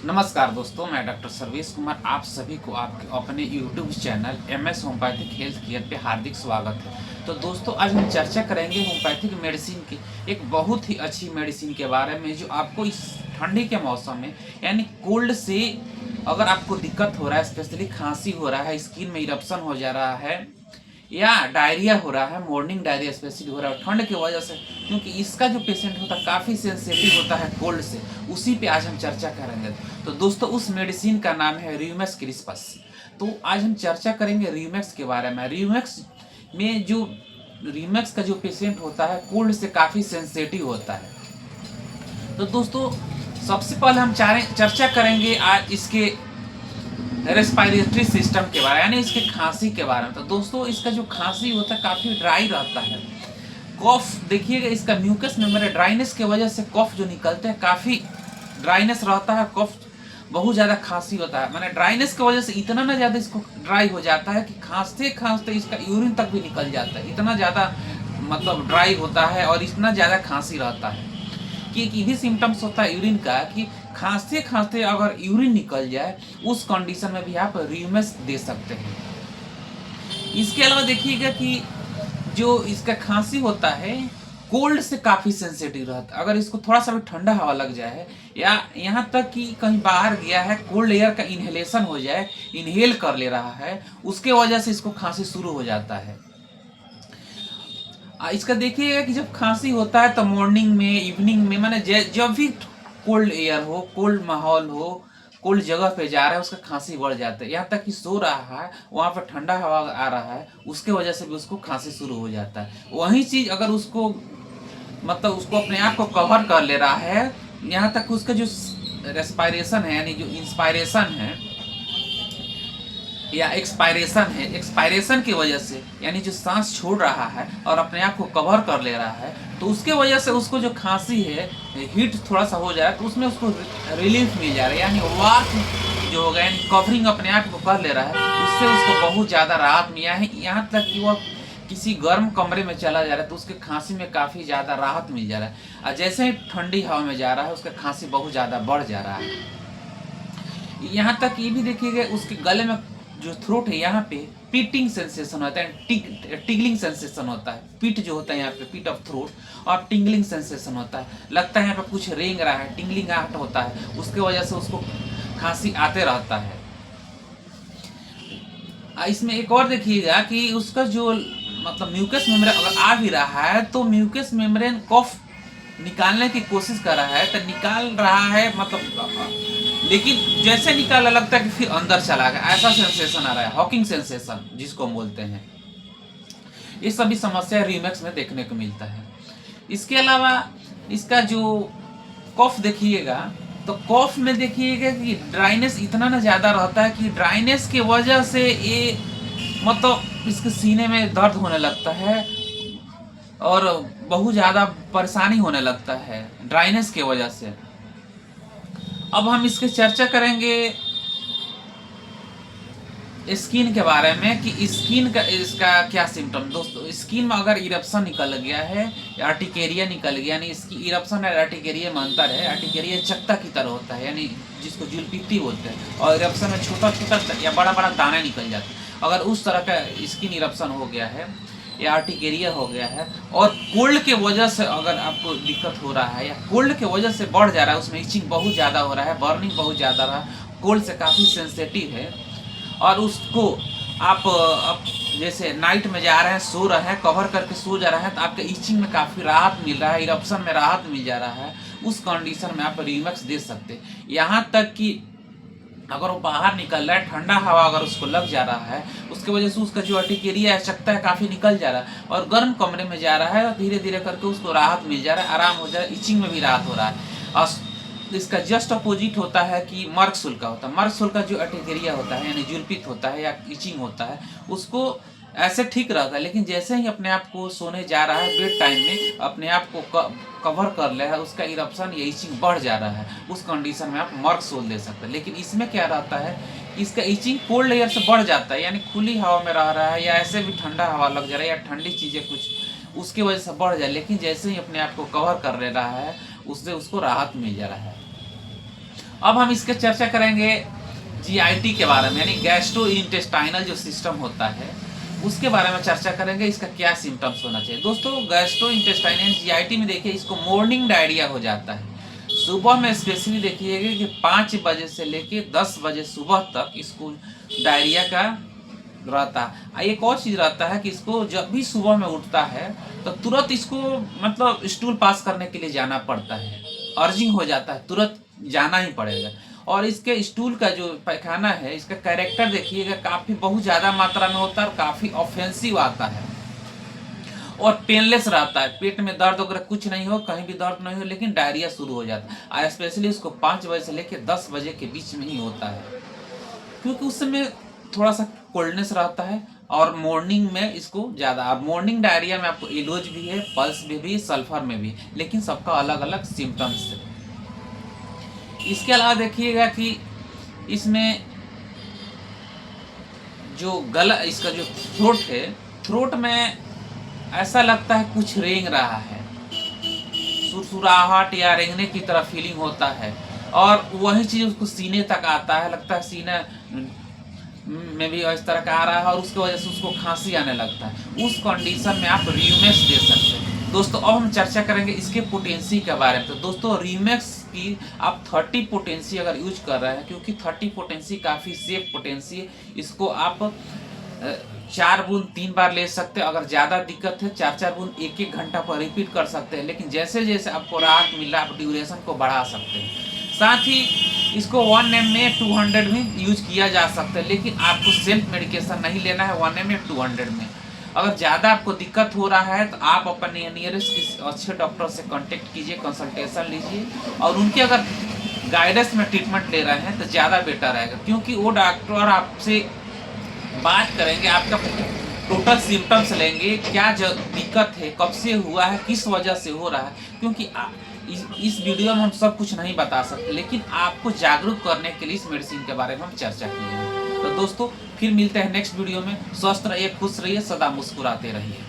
नमस्कार दोस्तों, मैं डॉक्टर सर्वेश कुमार आप सभी को आपके अपने YouTube channel MS homeopathic health care पे हार्दिक स्वागत है। तो दोस्तों, आज हम चर्चा करेंगे होम्योपैथिक मेडिसिन की एक बहुत ही अच्छी मेडिसिन के बारे में, जो आपको इस ठंडी के मौसम में यानी कोल्ड से अगर आपको दिक्कत हो रहा है, स्पेशली खांसी हो रहा है, स्किन में इरप्शन हो जा रहा है या डायरिया हो रहा है, मॉर्निंग डायरिया स्पेशली हो रहा है ठंड की वजह से, क्योंकि इसका जो पेशेंट होता है काफ़ी सेंसिटिव होता है कोल्ड से, उसी पे आज हम चर्चा करेंगे। तो दोस्तों, उस मेडिसिन का नाम है र्यूमेक्स क्रिस्पस। तो आज हम चर्चा करेंगे र्यूमेक्स के बारे में। र्यूमेक्स का जो पेशेंट होता है कोल्ड से काफ़ी सेंसिटिव होता है। तो दोस्तों, सबसे पहले हम चर्चा करेंगे आज इसके रेस्पिरेटरी सिस्टम के बारे में, यानी इसके खांसी के बारे में। तो दोस्तों, इसका जो खांसी होता है काफ़ी ड्राई रहता है। कफ देखिएगा, इसका म्यूकस मेम्ब्रेन ड्राइनेस की वजह से कफ जो निकलते हैं काफ़ी ड्राइनेस रहता है, कफ बहुत ज़्यादा खांसी होता है। मैंने ड्राइनेस की वजह से इतना ना ज़्यादा इसको ड्राई हो जाता है कि खांसते खांसते इसका यूरिन तक भी निकल जाता है, इतना ज़्यादा मतलब ड्राई होता है और इतना ज़्यादा खांसी रहता है कि एक यही सिम्टम्स होता है यूरिन का कि खांसते खांसते अगर यूरिन निकल जाए, उस कंडीशन में भी आप र्यूमेक्स दे सकते हैं। इसके अलावा देखिएगा कि जो इसका खांसी होता है कोल्ड से काफ़ी सेंसिटिव रहता है। अगर इसको थोड़ा सा भी ठंडा हवा लग जाए या यहाँ तक कि कहीं बाहर गया है, कोल्ड एयर का इन्हेलेशन हो जाए, इनहेल कर ले रहा है, उसके वजह से इसको खांसी शुरू हो जाता है। इसका देखिएगा कि जब खांसी होता है तो मॉर्निंग में, इवनिंग में, माने जब भी कोल्ड एयर हो, कोल्ड माहौल हो, कोल्ड जगह पे जा रहा है, उसका खांसी बढ़ जाता है। यहाँ तक कि सो रहा है, वहाँ पर ठंडा हवा आ रहा है, उसके वजह से भी उसको खांसी शुरू हो जाता है। वही चीज़ अगर उसको मतलब उसको अपने आप को कवर कर ले रहा है, यहाँ तक उसका जो रेस्पिरेशन है यानी जो इंस्पायरेशन है या एक्सपायरेशन की वजह से, यानी जो सांस छोड़ रहा है और अपने आप को कवर कर ले रहा है, तो उसके वजह से उसको जो खांसी है, हीट थोड़ा सा हो जाए तो उसमें उसको रिलीफ मिल जा रहा है, यानी वार्म जो होगा, यानी कवरिंग अपने आप को कर ले रहा है, उससे उसको बहुत ज़्यादा राहत मिला है। यहाँ तक कि वह किसी गर्म कमरे में चला जा रहा है तो उसके खांसी में काफ़ी ज़्यादा राहत मिल जा रहा है, और जैसे ही ठंडी हवा में जा रहा है उसका खांसी बहुत ज़्यादा बढ़ जा रहा है। यहाँ तक ये भी देखिएगा, उसके गले में जो थ्रोट है, यहाँ पे पीटिंग सेंसेशन होता है, टिगलिंग सेंसेशन होता है। पीट जो होता है यहाँ पे, पीट ऑफ थ्रोट, और टिंगलिंग सेंसेशन होता है, लगता है यहाँ पे कुछ रेंग रहा है, टिंगलिंग आर्ट होता है, उसके वजह से उसको खांसी आते रहता है। इसमें एक और देखिएगा कि उसका जो मतलब म्यूकस मेम्ब्रेन अगर आ भी रहा है तो म्यूकस मेम्ब्रेन कफ निकालने की कोशिश कर रहा है, तो निकाल रहा है मतलब, लेकिन जैसे निकालने लगता है कि फिर अंदर चला गया, ऐसा सेंसेशन आ रहा है, हॉकिंग सेंसेशन जिसको हम बोलते हैं। ये सभी समस्या र्यूमेक्स में देखने को मिलता है। इसके अलावा इसका जो कफ देखिएगा, तो कफ में देखिएगा कि ड्राइनेस इतना ना ज़्यादा रहता है कि ड्राइनेस की वजह से ये मतलब इसके सीने में दर्द होने लगता है और बहुत ज़्यादा परेशानी होने लगता है ड्राइनेस की वजह से। अब हम इसकी चर्चा करेंगे स्किन के बारे में कि स्किन का इसका क्या सिम्टम। दोस्तों, स्किन में अगर इरप्शन निकल गया है या अर्टिकेरिया निकल गया, यानी इसकी इरप्शन और अर्टिकेरिया में अंतर है। अर्टिकेरिया चक्ता की तरह होता है, यानी जिसको जुलपिट्टी बोलते हैं, और इरप्शन में छोटा छोटा या बड़ा बड़ा दाने निकल जाते हैं। अगर उस तरह का स्किन इरप्शन हो गया है या अर्टिकेरिया हो गया है और कोल्ड के वजह से अगर आपको दिक्कत हो रहा है या कोल्ड के वजह से बढ़ जा रहा है, उसमें इचिंग बहुत ज़्यादा हो रहा है, बर्निंग बहुत ज़्यादा रहा है, कोल्ड से काफ़ी सेंसिटिव है, और उसको आप अब जैसे नाइट में जा रहे हैं, सो रहे हैं, कवर करके सो जा रहे हैं, तो आपके इचिंग में काफ़ी राहत मिल रहा है, इरप्शन में राहत मिल जा रहा है, उस कंडीशन में आप र्यूमेक्स दे सकते हैं। यहाँ तक कि अगर वो बाहर निकल रहा है, ठंडा हवा अगर उसको लग जा रहा है, उसके वजह से उसका जो अर्टिकेरिया है, चकता है, काफ़ी निकल जा रहा है, और गर्म कमरे में जा रहा है, और धीरे धीरे करके उसको राहत मिल जा रहा है, आराम हो जा रहा है, इचिंग में भी राहत हो रहा है। और इसका जस्ट अपोजिट होता है कि मर्कसुल का होता है। मर्कसुल का जो अर्टिकेरिया होता है, यानी जुलपित होता है या इचिंग होता है, उसको ऐसे ठीक रहता है, लेकिन जैसे ही अपने आप को सोने जा रहा है, बेड टाइम में अपने आप को कवर कर ले है, उसका इरप्शन या इचिंग बढ़ जा रहा है, उस कंडीशन में आप मर्कसोल दे सकते हैं। लेकिन इसमें क्या रहता है, इसका इचिंग कोल्ड एयर से बढ़ जाता है, यानी खुली हवा में रह रहा है या ऐसे भी ठंडा हवा लग जा रहा है या ठंडी चीज़ें कुछ उसकी वजह से बढ़ जाए, लेकिन जैसे ही अपने आप को कवर कर ले रहा है, उससे उसको राहत मिल जा रहा है। अब हम इसके चर्चा करेंगे जीआईटी के बारे में, यानी गैस्ट्रो इंटेस्टाइनल जो सिस्टम होता है उसके बारे में चर्चा करेंगे। इसका क्या सिम्टम्स होना चाहिए। दोस्तों गैस्ट्रो इंटेस्टाइनल जीआईटी में देखिए इसको मॉर्निंग डायरिया हो जाता है। सुबह में स्पेशली देखिएगा कि 5 बजे से लेके 10 बजे सुबह तक इसको डायरिया का रहता है। एक और चीज़ रहता है कि इसको जब भी सुबह में उठता है तो तुरंत इसको मतलब स्टूल पास करने के लिए जाना पड़ता है, अर्जिंग हो जाता है, तुरंत जाना ही पड़ेगा। और इसके स्टूल का जो पैखाना है इसका कैरेक्टर देखिएगा काफ़ी बहुत ज़्यादा मात्रा में होता है और काफ़ी ऑफेंसिव आता है और पेनलेस रहता है। पेट में दर्द वगैरह कुछ नहीं हो, कहीं भी दर्द नहीं हो, लेकिन डायरिया शुरू हो जाता है। स्पेशली उसको 5 बजे से लेकर 10 बजे के बीच में ही होता है, क्योंकि उस समय थोड़ा सा कोल्डनेस रहता है और मॉर्निंग में इसको ज़्यादा। अब मॉर्निंग डायरिया में आपको एलोज भी है, पल्स में भी, सल्फर में भी, लेकिन सबका अलग अलग सिम्टम्स है। इसके अलावा देखिएगा कि इसमें जो गला, इसका जो थ्रोट है, थ्रोट में ऐसा लगता है कुछ रेंग रहा है, सुरसुराहट या रेंगने की तरह फीलिंग होता है। और वही चीज़ उसको सीने तक आता है, लगता है सीने में भी इस तरह का आ रहा है और उसकी वजह से उसको खांसी आने लगता है। उस कंडीशन में आप रीमेक्स दे सकते हैं। दोस्तों अब हम चर्चा करेंगे इसके पोटेंसी के बारे में। तो दोस्तों रीमेक्स की आप 30 पोटेंसी अगर यूज कर रहे हैं, क्योंकि 30 पोटेंसी काफ़ी सेफ पोटेंसी है, इसको आप 4 बूंद 3 बार ले सकते हैं। अगर ज़्यादा दिक्कत है 4-4 बूंद 1-1 घंटा पर रिपीट कर सकते हैं, लेकिन जैसे जैसे आपको राहत मिल रहा है आप ड्यूरेशन को बढ़ा सकते हैं। साथ ही इसको 1 ml में 200 में यूज किया जा सकता है, लेकिन आपको सेल्फ मेडिकेशन नहीं लेना है 1 ml में 200 में। अगर ज़्यादा आपको दिक्कत हो रहा है तो आप अपने नियरेस्ट किसी अच्छे डॉक्टर से कांटेक्ट कीजिए, कंसल्टेशन लीजिए और उनके अगर गाइडेंस में ट्रीटमेंट ले रहे हैं तो ज़्यादा बेटर रहेगा, क्योंकि वो डॉक्टर आपसे बात करेंगे, आपका टोटल सिम्टम्स लेंगे, क्या दिक्कत है, कब से हुआ है, किस वजह से हो रहा है। क्योंकि इस वीडियो में हम सब कुछ नहीं बता सकते, लेकिन आपको जागरूक करने के लिए इस मेडिसिन के बारे में हम चर्चा किए हैं। तो दोस्तों फिर मिलते हैं नेक्स्ट वीडियो में। स्वस्थ रहिए, खुश रहिए, सदा मुस्कुराते रहिए।